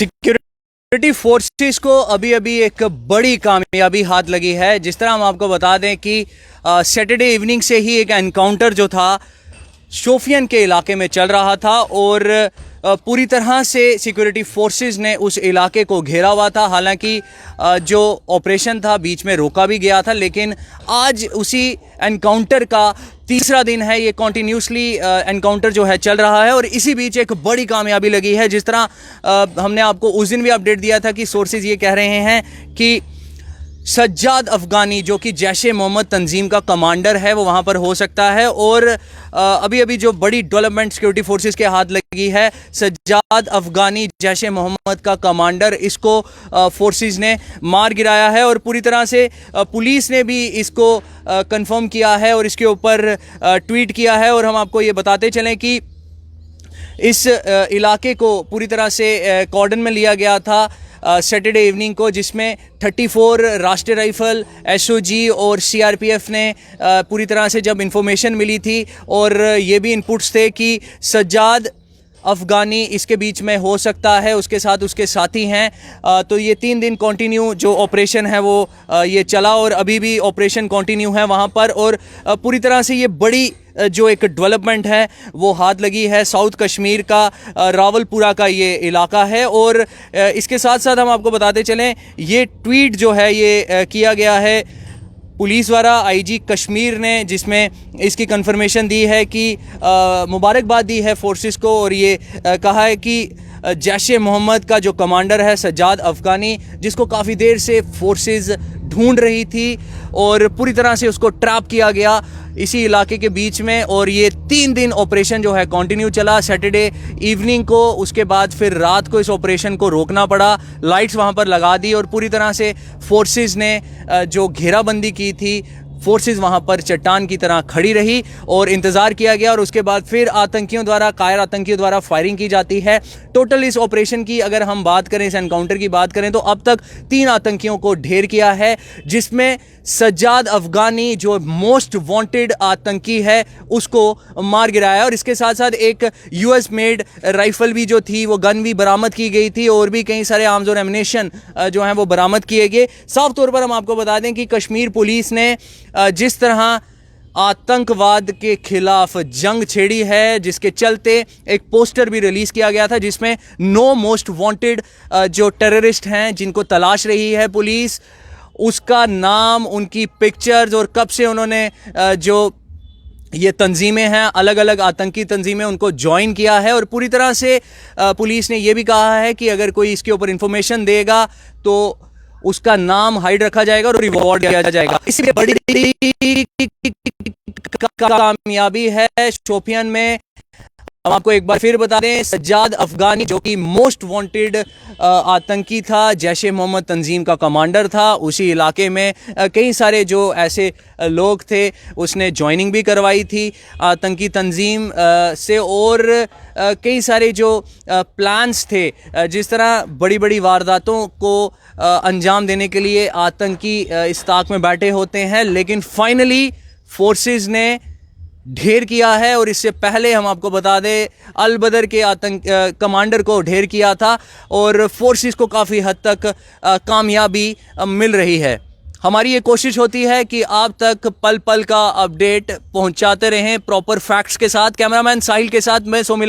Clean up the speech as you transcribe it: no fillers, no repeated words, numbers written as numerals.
Security forces को अभी अभी एक बड़ी कामयाबी हाथ लगी है। जिस तरह हम आपको बता दें कि सैटरडे इवनिंग से ही एक एनकाउंटर जो था शोपियान के इलाके में चल रहा था और पूरी तरह से सिक्योरिटी फोर्सेस ने उस इलाके को घेरा हुआ था। हालांकि जो ऑपरेशन था बीच में रोका भी गया था, लेकिन आज उसी एनकाउंटर का तीसरा दिन है। ये कॉन्टीन्यूसली एनकाउंटर जो है चल रहा है और इसी बीच एक बड़ी कामयाबी लगी है। जिस तरह हमने आपको उस दिन भी अपडेट दिया था कि सोर्सेज ये कह रहे हैं कि सज्जाद अफगानी जो कि जैश-ए मोहम्मद तंजीम का कमांडर है वो वहाँ पर हो सकता है। और अभी अभी जो बड़ी डेवलपमेंट सिक्योरिटी फोर्सेस के हाथ लगी है, सज्जाद अफगानी जैश-ए मोहम्मद का कमांडर, इसको फोर्सेस ने मार गिराया है और पूरी तरह से पुलिस ने भी इसको कंफर्म किया है और इसके ऊपर ट्वीट किया है। और हम आपको ये बताते चलें कि इस इलाके को पूरी तरह से कॉर्डन में लिया गया था सैटरडे इवनिंग को, जिसमें 34 राष्ट्रीय राइफल, एसओजी और सीआरपीएफ ने पूरी तरह से जब इंफॉर्मेशन मिली थी और ये भी इनपुट्स थे कि सज्जाद अफगानी इसके बीच में हो सकता है, उसके साथ उसके साथी हैं, तो ये 3 दिन कंटिन्यू जो ऑपरेशन है वो ये चला और अभी भी ऑपरेशन कंटिन्यू है वहाँ पर। और पूरी तरह से ये बड़ी जो एक डेवलपमेंट है वो हाथ लगी है। साउथ कश्मीर का रावलपुरा का ये इलाका है और इसके साथ साथ हम आपको बताते चलें ये ट्वीट जो है ये किया गया है पुलिस द्वारा, आईजी कश्मीर ने, जिसमें इसकी कंफर्मेशन दी है कि मुबारकबाद दी है फोर्सेस को और ये कहा है कि जैश-ए मोहम्मद का जो कमांडर है सज्जाद अफगानी, जिसको काफ़ी देर से फोर्सेस ढूंढ रही थी और पूरी तरह से उसको ट्रैप किया गया इसी इलाके के बीच में। और ये 3 दिन ऑपरेशन जो है कंटिन्यू चला सैटरडे इवनिंग को, उसके बाद फिर रात को इस ऑपरेशन को रोकना पड़ा, लाइट्स वहाँ पर लगा दी और पूरी तरह से फोर्सेस ने जो घेराबंदी की थी, फोर्सेस वहाँ पर चट्टान की तरह खड़ी रही और इंतज़ार किया गया और उसके बाद फिर आतंकियों द्वारा, कायर आतंकियों द्वारा फायरिंग की जाती है। टोटल इस ऑपरेशन की अगर हम बात करें, इस एनकाउंटर की बात करें, तो अब तक 3 आतंकियों को ढेर किया है, जिसमें सज्जाद अफगानी जो मोस्ट वांटेड आतंकी है उसको मार गिराया। और इसके साथ साथ एक यूएस मेड राइफल भी जो थी वो गन भी बरामद की गई थी और भी कई सारे आर्म्स और एमुनेशन जो हैं वो बरामद किए गए। साफ तौर पर हम आपको बता दें कि कश्मीर पुलिस ने जिस तरह आतंकवाद के खिलाफ जंग छेड़ी है, जिसके चलते एक पोस्टर भी रिलीज किया गया था जिसमें 9 मोस्ट वांटेड जो टेररिस्ट हैं जिनको तलाश रही है पुलिस, उसका नाम, उनकी पिक्चर्स और कब से उन्होंने जो ये तंजीमें हैं, अलग अलग आतंकी तंजीमें, उनको ज्वाइन किया है। और पूरी तरह से पुलिस ने ये भी कहा है कि अगर कोई इसके ऊपर इंफॉर्मेशन देगा तो उसका नाम हाइड रखा जाएगा और रिवॉर्ड दिया जाएगा। इसलिए बड़ी कामयाबी है शोपियान में। हम आपको एक बार फिर बता दें, सज्जाद अफगानी जो कि मोस्ट वांटेड आतंकी था, जैश-ए मोहम्मद तंजीम का कमांडर था, उसी इलाके में कई सारे जो ऐसे लोग थे उसने ज्वाइनिंग भी करवाई थी आतंकी तंजीम से और कई सारे जो प्लान्स थे, जिस तरह बड़ी बड़ी वारदातों को अंजाम देने के लिए आतंकी इस ताक में बैठे होते हैं, लेकिन फाइनली फोर्सेस ने ढेर किया है। और इससे पहले हम आपको बता दें अल-बदर के कमांडर को ढेर किया था और फोर्सेस को काफ़ी हद तक कामयाबी मिल रही है। हमारी ये कोशिश होती है कि आप तक पल पल का अपडेट पहुंचाते रहें प्रॉपर फैक्ट्स के साथ। कैमरामैन साहिल के साथ मैं सोमिल।